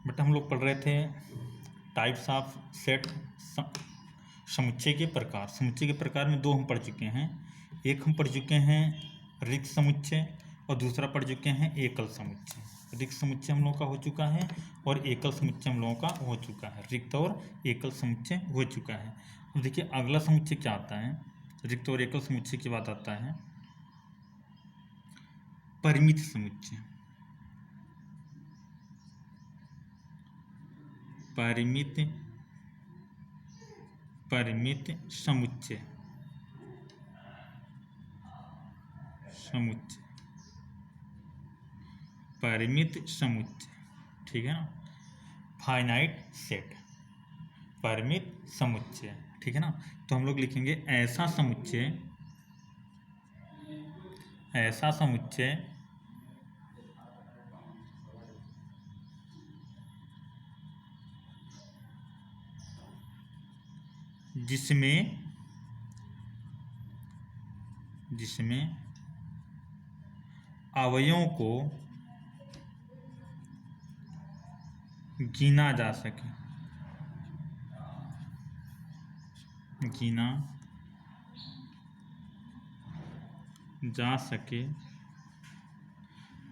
बेटा हम लोग पढ़ रहे थे टाइप्स ऑफ सेट, समुच्चय के प्रकार। समुच्चय के प्रकार में दो हम पढ़ चुके हैं। एक हम पढ़ चुके हैं रिक्त समुच्चय और दूसरा पढ़ चुके हैं एकल समुच्चय। रिक्त समुच्चय हम लोगों का हो चुका है और एकल समुच्चय हम लोगों का हो चुका है। रिक्त और एकल समुच्चय हो चुका है। अब देखिए अगला समुच्चय क्या आता है। रिक्त और एकल समुच्चय के बाद आता है परिमित समुच्चय। परिमित समुच्चय परिमित समुच्चय, ठीक है ना। फाइनाइट सेट, परिमित समुच्चय, ठीक है ना। तो हम लोग लिखेंगे ऐसा समुच्चय जिसमें अवयवों को गिना जा सके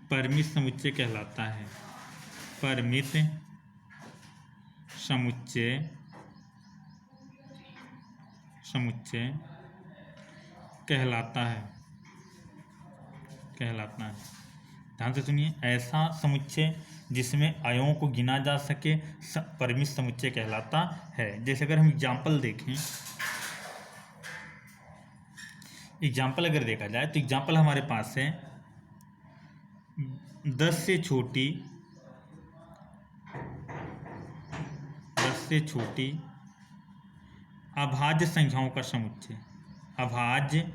परिमित समुच्चय कहलाता है। परिमित समुच्चय कहलाता है। ध्यान से सुनिए, ऐसा समुच्चय जिसमें अवयवों को गिना जा सके परिमित समुच्चय कहलाता है। जैसे अगर हम एग्जाम्पल देखें, एग्जाम्पल अगर देखा जाए तो एग्जाम्पल हमारे पास है 10 से छोटी अभाज्य संख्याओं का समुच्चय। अभाज्य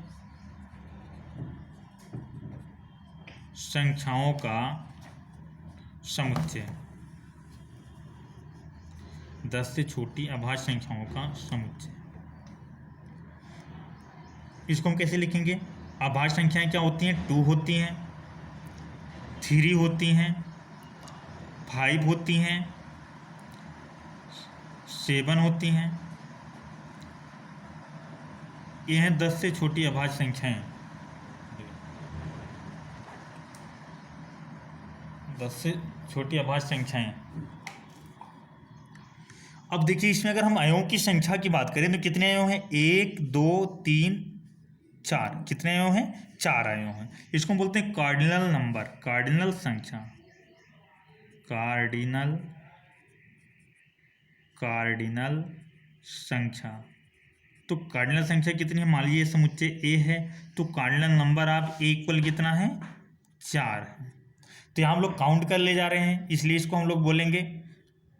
संख्याओं का समुच्चय, 10 से छोटी अभाज्य संख्याओं का समुच्चय। इसको हम कैसे लिखेंगे। अभाज्य संख्याएं क्या होती हैं। 2 होती हैं, 3 होती हैं, 5 होती हैं, 7 होती हैं। ये हैं 10 से छोटी अभाज्य संख्याएं। 10 से छोटी अभाज्य संख्याएं। अब देखिए इसमें अगर हम अवयवों की संख्या की बात करें तो कितने अवयव हैं। 1 2 3 4। कितने अवयव हैं। 4 अवयव हैं। इसको हम बोलते हैं कार्डिनल नंबर, कार्डिनल संख्या। कार्डिनल संख्या। तो कार्डिनल संख्या कितनी है। मान लीजिए समुच्चय ए है तो कार्डिनल नंबर आप ए इक्वल कितना है 4 है। तो यहाँ हम लोग काउंट कर ले जा रहे हैं, इसलिए इसको हम लोग बोलेंगे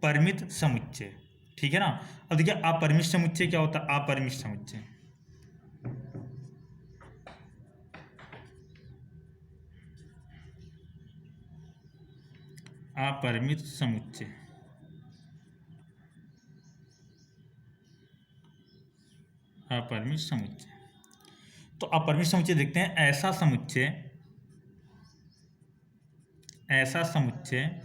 परिमित समुच्चय, ठीक है ना। अब देखिए अपरिमित समुच्चय क्या होता है। अपरिमित समुच्चय, अपरिमित समुच्चय। अपरिमित समुच्चय, तो अपरिमित समुच्चय देखते हैं। ऐसा समुच्चय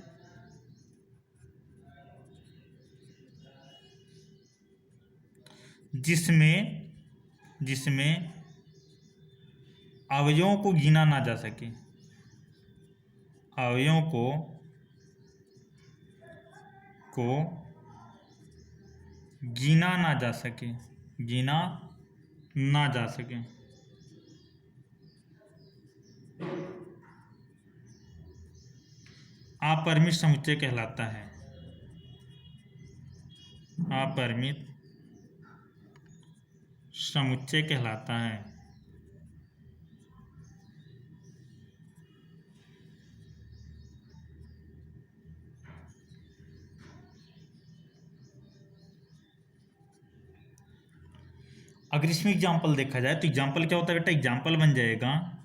जिसमें अवयवों को गिना ना जा सके। अवयवों को गिना ना जा सके। अपरिमित समुच्चय कहलाता है। अपरिमित समुच्चय कहलाता है। अगर इसमें एग्जाम्पल देखा जाए तो एग्जाम्पल क्या होता है बेटा। एग्जाम्पल बन जाएगा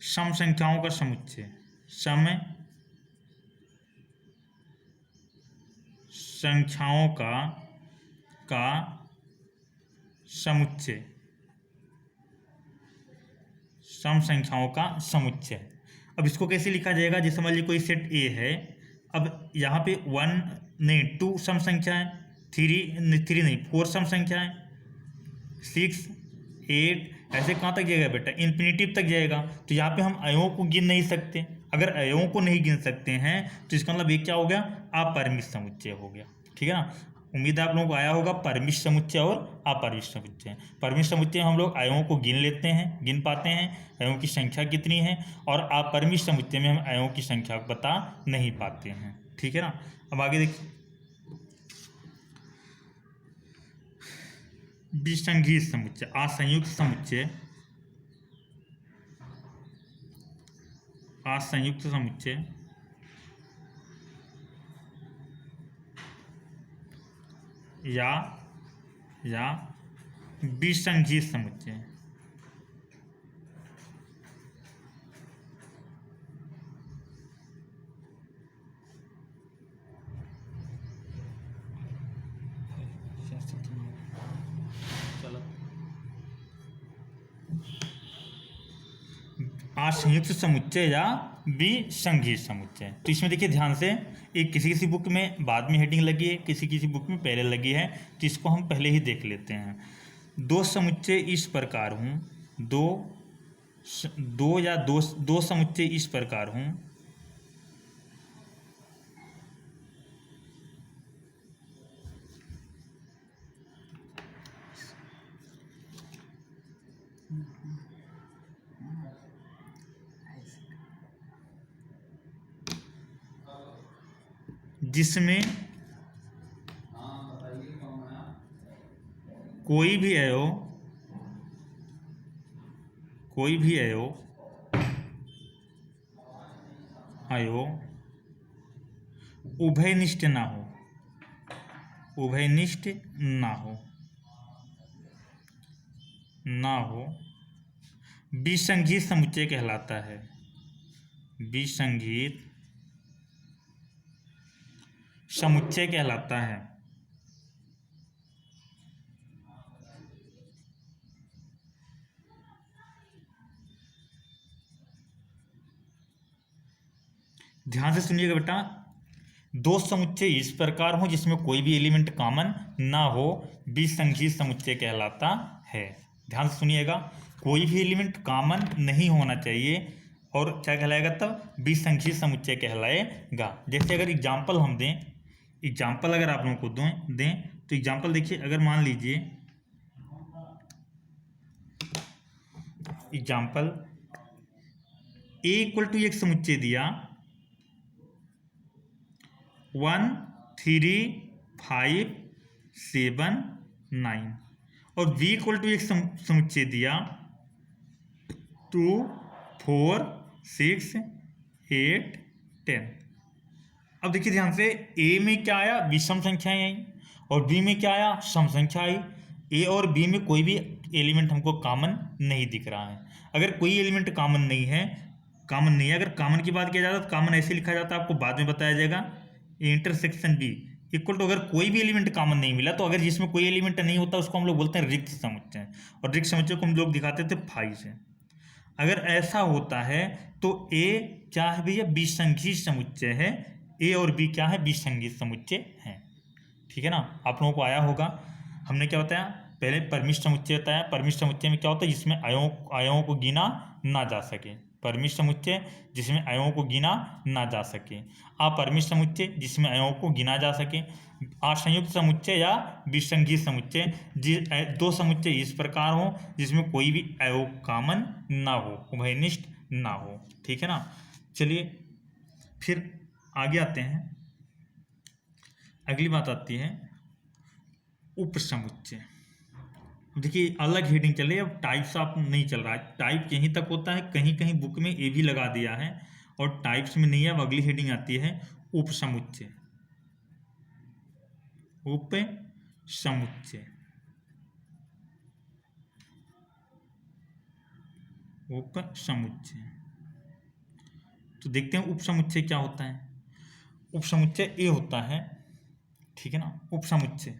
सम संख्याओं का समुच्चय। सम संख्याओं का समुच्चय। सम संख्याओं का समुच्चय। अब इसको कैसे लिखा जाएगा। जैसे मान लीजिए कोई सेट ए है, अब यहाँ पे 1 नहीं 2 सम संख्या है, 3 नहीं 4 सम संख्या है, 6 8 ऐसे कहाँ तक जाएगा बेटा, इन्फिनिटिव तक जाएगा। तो यहाँ पे हम अयों को गिन नहीं सकते। अगर अयों को नहीं गिन सकते हैं तो इसका मतलब ये क्या हो गया, अपरिमित समुच्चय हो गया। ठीक है ना। उम्मीद है आप लोगों को आया होगा परिमित समुच्चय और अपरिमित समुच्चय। परिमित समुच्चय हम लोग अयों को गिन लेते हैं, गिन पाते हैं, अयों की संख्या कितनी है, और अपरिमित समुच्चय में हम अयों की संख्या बता नहीं पाते हैं। ठीक है ना। अब आगे देखिए, विसंगीत समुच्चय, असंयुक्त समुच्चय, असंयुक्त समुच्चय या विसंगीत समुच्चय। असंयुक्त समुच्चय या विसंगीत समुच्चय। तो इसमें देखिए ध्यान से, एक किसी किसी बुक में बाद में हेडिंग लगी है, किसी किसी बुक में पहले लगी है, तो इसको हम पहले ही देख लेते हैं। दो समुच्चय इस प्रकार हूँ, दो समुच्चय इस प्रकार हूँ, जिसमें कोई भी अयो उभयनिष्ठ ना हो विसंगीत समुच्चय कहलाता है। विसंगीत समुच्चय कहलाता है। ध्यान से सुनिएगा बेटा, दो समुच्चय इस प्रकार हो जिसमें कोई भी एलिमेंट कॉमन ना हो, विसंगीत समुच्चय कहलाता है। ध्यान से सुनिएगा, कोई भी एलिमेंट कॉमन नहीं होना चाहिए और क्या कहलाएगा तब, विसंगीत समुच्चय कहलाएगा। जैसे अगर एग्जाम्पल हम दें, एग्जाम्पल अगर आप लोगों को दें तो एग्जाम्पल देखिए, अगर मान लीजिए एग्जाम्पल ए इक्वल टू एक समुच्चय दिया 1 3 5 7 9, और बी इक्वल टू एक समुच्चय दिया 2 4 6 8 10। अब देखिए ध्यान से, ए में क्या आया, विषम संख्याएं आई, और बी में क्या आया, सम संख्या आई। ए और बी में कोई भी एलिमेंट हमको कॉमन नहीं दिख रहा है। अगर कोई एलिमेंट कॉमन नहीं है, अगर कॉमन की बात किया जाता तो कॉमन ऐसे लिखा जाता, आपको बाद में बताया जाएगा, इंटरसेक्शन बी इक्वल टू, अगर कोई भी एलिमेंट कॉमन नहीं मिला तो अगर जिसमें कोई एलिमेंट नहीं होता उसको हम लोग बोलते हैं रिक्त समुच्चय, और रिक्त समुच्चय को हम लोग दिखाते थे फाई से। अगर ऐसा होता है तो ए क्या है भैया, विसंगीत समुच्चय है। ए और बी क्या है, विसंगीत समुच्चय है। ठीक है ना। आप लोगों को आया होगा, हमने क्या बताया पहले, परमिष्ट समुच्चय बताया। परमिष्ट समुच्चय में क्या होता है, जिसमें अयों को गिना ना जा सके। परमिष्ट समुच्चय जिसमें अयों को गिना ना जा सके। अपरमिष्ट समुच्चय जिसमें अयों को गिना जा सके। असंयुक्त समुच्चय या विसंगीत समुच्चय, दो समुच्चय इस प्रकार हो जिसमें कोई भी अयो कॉमन ना हो, उभयनिष्ठ ना हो। ठीक है ना। चलिए फिर आगे आते हैं। अगली बात आती है उपसमुच्चय। देखिए अलग हेडिंग चल रही है, अब टाइप्स ऑफ नहीं चल रहा है। टाइप यहीं तक होता है, कहीं कहीं बुक में ए भी लगा दिया है, और टाइप्स में नहीं है। अब अगली हेडिंग आती है उपसमुच्चय। उपसमुच्चय, उपसमुच्चय। तो देखते हैं उपसमुच्चय क्या होता है। उपसमुच्चय ए होता है, ठीक है ना। उपसमुच्चय,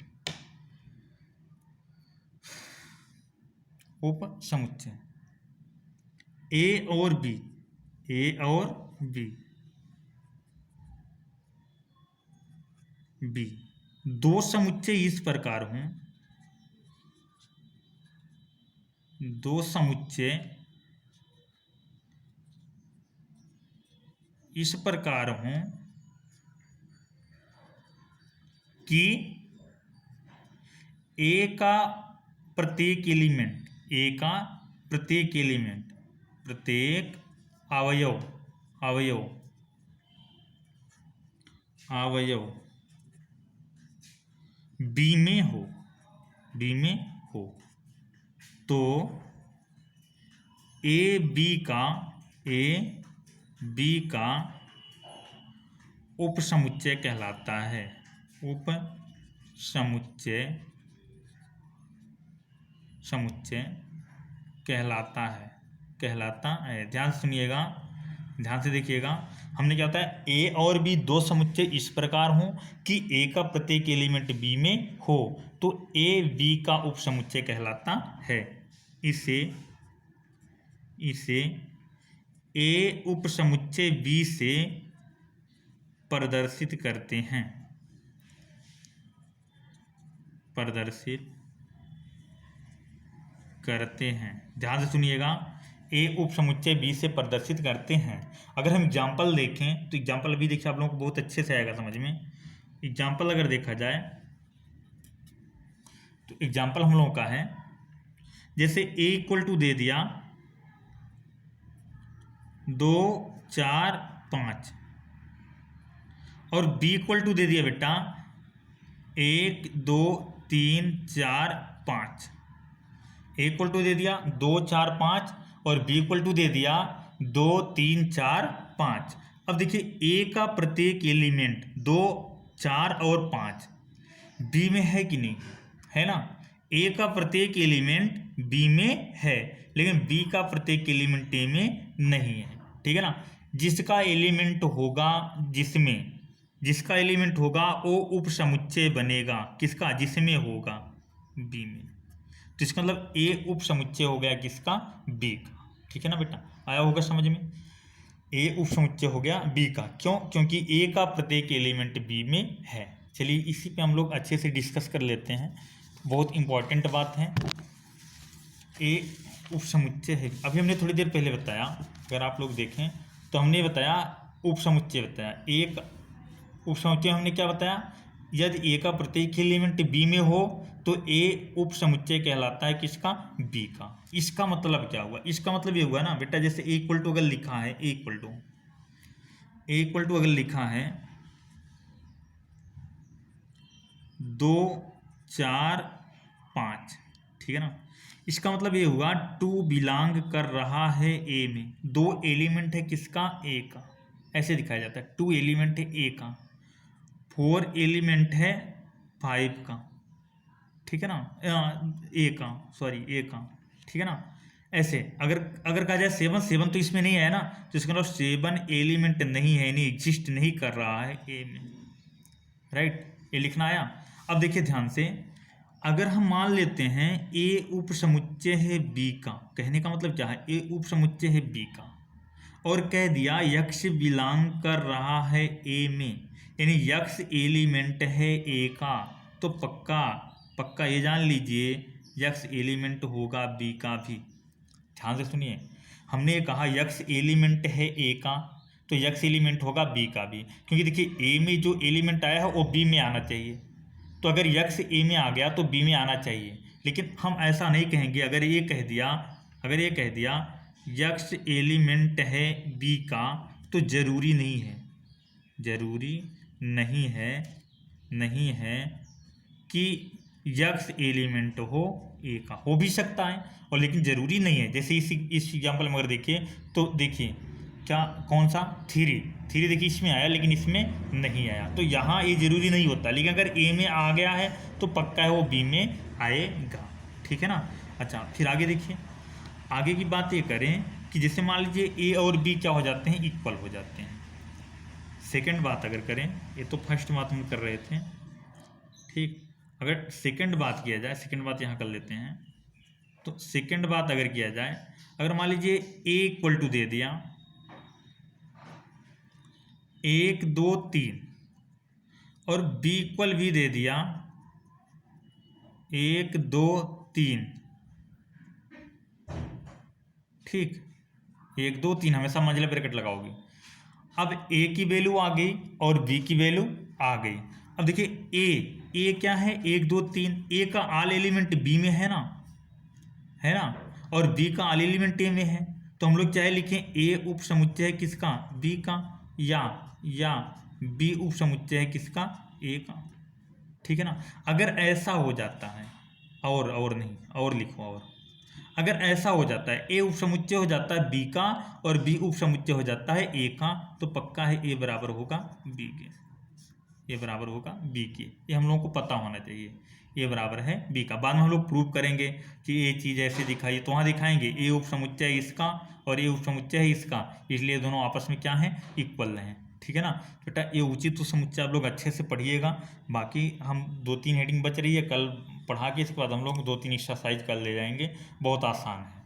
उपसमुच्चय ए और बी बी। दो समुच्चय इस प्रकार हों, दो समुच्चय इस प्रकार हों कि ए का प्रत्येक एलिमेंट, ए का प्रत्येक एलिमेंट, प्रत्येक अवयव अवयव अवयव बी में हो, बी में हो, तो ए बी का उपसमुच्चय कहलाता है, उपसमुच्चय कहलाता है। ध्यान से सुनिएगा, ध्यान से देखिएगा। हमने क्या बताया, ए और बी दो समुच्चय इस प्रकार हों कि ए का प्रत्येक एलिमेंट बी में हो, तो ए बी का उपसमुच्चय कहलाता है। इसे ए उपसमुच्चय बी से प्रदर्शित करते हैं, ध्यान से सुनिएगा, ए उपसमुच्चय बी से प्रदर्शित करते हैं। अगर हम एग्जाम्पल देखें तो एग्जाम्पल भी देखिए, आप लोगों को बहुत अच्छे से आएगा समझ में। एग्जाम्पल अगर देखा जाए तो एग्जाम्पल हम लोगों का है, जैसे ए इक्वल टू दे दिया 2 4 5 और बी इक्वल टू दे दिया बेटा 1 2 3 4 5। ए इक्वल टू दे दिया 2 4 5 और बी इक्वल टू दे दिया 2 3 4 5। अब देखिए ए का प्रत्येक एलिमेंट 2 4 और 5 बी में है कि नहीं, है ना। ए का प्रत्येक एलिमेंट बी में है, लेकिन बी का प्रत्येक एलिमेंट ए में नहीं है, ठीक है ना। जिसका एलिमेंट होगा, जिसका एलिमेंट होगा वो उपसमुच्चय बनेगा, किसका, जिसमें होगा बी में। तो इसका मतलब ए उपसमुच्चय हो गया किसका, बी का, ठीक है ना बेटा, आया होगा समझ में। ए उपसमुच्चय हो गया बी का, क्यों, क्योंकि ए का प्रत्येक एलिमेंट बी में है। चलिए इसी पे हम लोग अच्छे से डिस्कस कर लेते हैं, बहुत इंपॉर्टेंट बात है। ए उपसमुच्चय है, अभी हमने थोड़ी देर पहले बताया, अगर आप लोग देखें तो हमने बताया उपसमुच्चय बताया। एक उपसमुच्चय हमने क्या बताया, यदि ए का प्रत्येक एलिमेंट बी में हो तो ए उपसमुच्चय कहलाता है किसका, बी का। इसका मतलब क्या हुआ, इसका मतलब ये हुआ ना बेटा, जैसे ए इक्वल टू अगर लिखा है, ए इक्वल टू अगर लिखा है 2 4 5, ठीक है ना। इसका मतलब ये हुआ 2 बिलोंग कर रहा है ए में, 2 एलिमेंट है किसका, ए का, ऐसे दिखाया जाता है। 2 एलिमेंट है ए का, 4 एलिमेंट है 5 का, ठीक है ना, ए का, ठीक है ना। ऐसे अगर कहा जाए 7 तो इसमें नहीं है ना, तो इसका मतलब 7 एलिमेंट नहीं है, नहीं एग्जिस्ट नहीं कर रहा है ए में, राइट, ये लिखना आया। अब देखिए ध्यान से, अगर हम मान लेते हैं ए उपसमुच्चय है बी का, कहने का मतलब क्या है, ए उपसमुच्चय है बी का, और कह दिया यक्ष बिलोंग कर रहा है ए में, यानी यक्ष एलिमेंट है ए का, तो पक्का ये जान लीजिए यक्ष एलिमेंट होगा बी का भी। ध्यान से सुनिए, हमने कहा यक्ष एलिमेंट है ए का, तो यक्ष एलिमेंट होगा बी का भी, क्योंकि देखिए ए में जो एलिमेंट आया है वो बी में आना चाहिए, तो अगर यक्ष ए में आ गया तो बी में आना चाहिए। लेकिन हम ऐसा नहीं कहेंगे, अगर ये कह दिया यक्ष एलिमेंट है बी का, तो जरूरी नहीं है कि यक्ष एलिमेंट हो ए का, हो भी सकता है और लेकिन जरूरी नहीं है। जैसे इस एग्जाम्पल में अगर देखिए तो देखिए क्या, कौन सा 3 देखिए इसमें आया लेकिन इसमें नहीं आया, तो यहाँ ये जरूरी नहीं होता, लेकिन अगर ए में आ गया है तो पक्का है वो बी में आएगा, ठीक है ना। अच्छा फिर आगे देखिए, आगे की बात ये करें कि जैसे मान लीजिए ए और बी क्या हो जाते हैं, इक्वल हो जाते हैं। सेकंड बात अगर करें, ये तो फर्स्ट बात हम कर रहे थे, ठीक, अगर सेकंड बात किया जाए, सेकंड बात यहाँ कर लेते हैं, तो सेकंड बात अगर किया जाए, अगर मान लीजिए ए इक्वल टू दे दिया 1 2 3 और b इक्वल v दे दिया 1 2 3, ठीक, 1 2 3 हमेशा मंझले ब्रैकेट लगाओगे। अब a की वैल्यू आ गई और b की वैल्यू आ गई। अब देखिए a क्या है 1 2 3, a का आल एलिमेंट b में है ना, और b का आल एलिमेंट a में है, तो हम लोग चाहे लिखें a उप समुच्चय है किसका, b का, या b उप समुच्चय है किसका, a का, ठीक है ना। अगर ऐसा हो जाता है, और नहीं, और लिखो, और अगर ऐसा हो जाता है a उप समुच्चय हो जाता है b का और b उप समुच्चय हो जाता है a का, तो पक्का है a बराबर होगा b के, a बराबर होगा b के। ये हम लोगों को पता होना चाहिए, a बराबर है b का। बाद में हम लोग प्रूव करेंगे कि ये चीज़ ऐसे दिखाई, तो वहाँ दिखाएंगे a उप समुच्चय है इसका और a उप समुच्चय है इसका, इसलिए दोनों आपस में क्या है, इक्वल हैं, ठीक है ना। बेटा ये उचित समुच्चय आप लोग अच्छे से पढ़िएगा। बाकी हम 2 3 हेडिंग बच रही है, कल पढ़ा के इसके बाद हम लोग 2 3 एक्सरसाइज कर ले जाएंगे, बहुत आसान है।